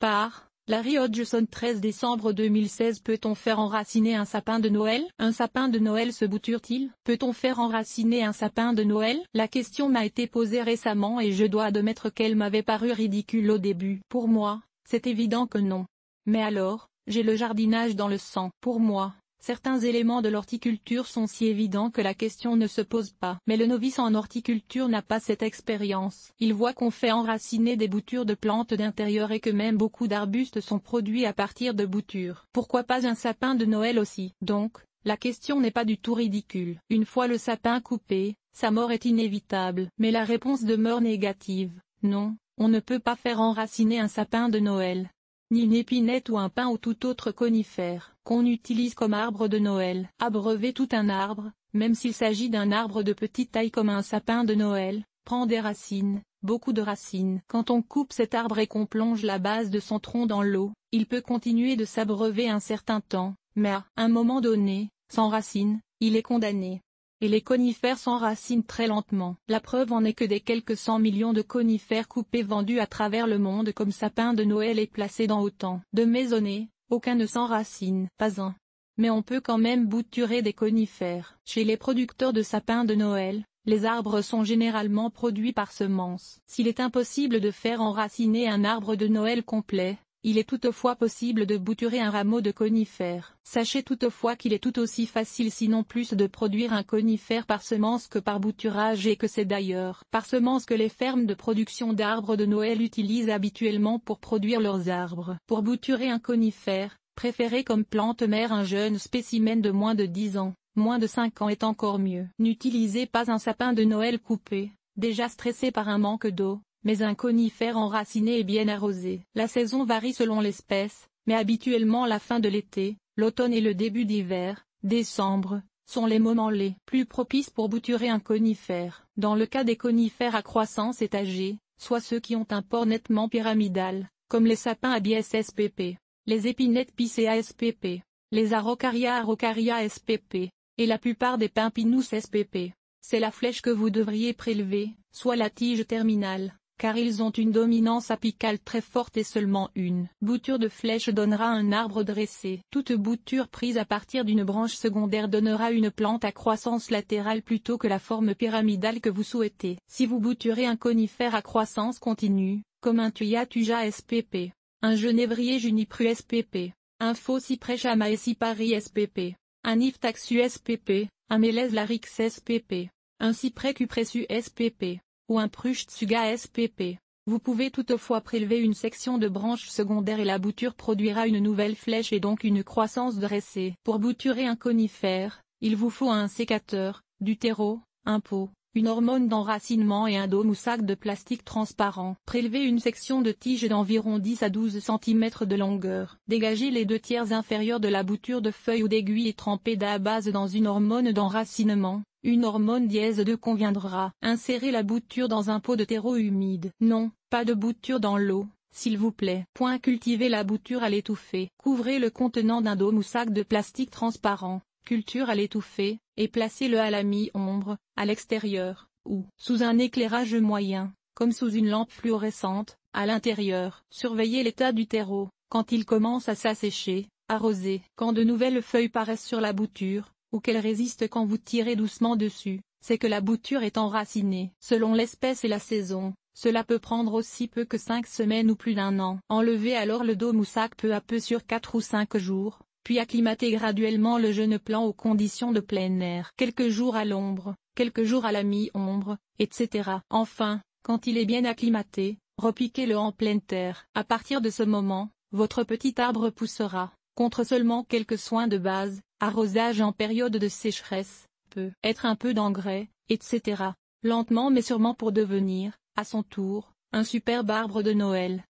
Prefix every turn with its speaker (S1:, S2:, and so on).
S1: Par Larry Hodgson 13 décembre 2016. Peut-on faire enraciner un sapin de Noël? Un sapin de Noël se bouture-t-il? Peut-on faire enraciner un sapin de Noël? La question m'a été posée récemment et je dois admettre qu'elle m'avait paru ridicule au début. Pour moi, c'est évident que non. Mais alors, j'ai le jardinage dans le sang. Pour moi, certains éléments de l'horticulture sont si évidents que la question ne se pose pas. Mais le novice en horticulture n'a pas cette expérience. Il voit qu'on fait enraciner des boutures de plantes d'intérieur et que même beaucoup d'arbustes sont produits à partir de boutures. Pourquoi pas un sapin de Noël aussi? Donc, la question n'est pas du tout ridicule. Une fois le sapin coupé, sa mort est inévitable. Mais la réponse demeure négative. Non, on ne peut pas faire enraciner un sapin de Noël, ni une épinette ou un pin ou tout autre conifère qu'on utilise comme arbre de Noël. Abreuver tout un arbre, même s'il s'agit d'un arbre de petite taille comme un sapin de Noël, prend des racines, beaucoup de racines. Quand on coupe cet arbre et qu'on plonge la base de son tronc dans l'eau, il peut continuer de s'abreuver un certain temps, mais à un moment donné, sans racines, il est condamné. Et les conifères s'enracinent très lentement. La preuve en est que des quelques 100 millions de conifères coupés vendus à travers le monde comme sapins de Noël et placés dans autant de maisonnées, aucun ne s'enracine. Pas un. Mais on peut quand même bouturer des conifères. Chez les producteurs de sapins de Noël, les arbres sont généralement produits par semences. S'il est impossible de faire enraciner un arbre de Noël complet, il est toutefois possible de bouturer un rameau de conifère. Sachez toutefois qu'il est tout aussi facile sinon plus de produire un conifère par semence que par bouturage et que c'est d'ailleurs par semence que les fermes de production d'arbres de Noël utilisent habituellement pour produire leurs arbres. Pour bouturer un conifère, préférez comme plante mère un jeune spécimen de moins de 10 ans, moins de 5 ans est encore mieux. N'utilisez pas un sapin de Noël coupé, déjà stressé par un manque d'eau, mais un conifère enraciné et bien arrosé. La saison varie selon l'espèce, mais habituellement la fin de l'été, l'automne et le début d'hiver, décembre, sont les moments les plus propices pour bouturer un conifère. Dans le cas des conifères à croissance étagée, soit ceux qui ont un port nettement pyramidal, comme les sapins Abies spp, les épinettes Picea spp, les Araucaria spp, et la plupart des pins Pinus spp. C'est la flèche que vous devriez prélever, soit la tige terminale, car ils ont une dominance apicale très forte et seulement une bouture de flèche donnera un arbre dressé. Toute bouture prise à partir d'une branche secondaire donnera une plante à croissance latérale plutôt que la forme pyramidale que vous souhaitez. Si vous bouturez un conifère à croissance continue, comme un Thuya tuja spp, un genévrier junipru spp, un faux cyprès chamaecypari spp, un Iftaxus spp, un Mélèze larix spp, un cyprès cupressus spp, ou un Pruche tsuga spp. Vous pouvez toutefois prélever une section de branche secondaire et la bouture produira une nouvelle flèche et donc une croissance dressée. Pour bouturer un conifère, il vous faut un sécateur, du terreau, un pot, une hormone d'enracinement et un dôme ou sac de plastique transparent. Prélevez une section de tige d'environ 10 à 12 cm de longueur. Dégagez les 2/3 inférieurs de la bouture de feuilles ou d'aiguilles et trempez à base dans une hormone d'enracinement. Une hormone dièse 2 conviendra. Insérez la bouture dans un pot de terreau humide. Non, pas de bouture dans l'eau, s'il vous plaît. Cultivez la bouture à l'étouffer. Couvrez le contenant d'un dôme ou sac de plastique transparent, culture à l'étouffer, et placez-le à la mi-ombre, à l'extérieur, ou sous un éclairage moyen, comme sous une lampe fluorescente, à l'intérieur. Surveillez l'état du terreau. Quand il commence à s'assécher, arrosez. Quand de nouvelles feuilles paraissent sur la bouture, ou qu'elle résiste quand vous tirez doucement dessus, c'est que la bouture est enracinée. Selon l'espèce et la saison, cela peut prendre aussi peu que 5 semaines ou plus d'1 an. Enlevez alors le dôme ou sac peu à peu sur 4 ou 5 jours, puis acclimatez graduellement le jeune plant aux conditions de plein air. Quelques jours à l'ombre, quelques jours à la mi-ombre, etc. Enfin, quand il est bien acclimaté, repiquez-le en pleine terre. À partir de ce moment, votre petit arbre poussera, contre seulement quelques soins de base, arrosage en période de sécheresse, peut-être un peu d'engrais, etc. Lentement mais sûrement pour devenir, à son tour, un superbe arbre de Noël.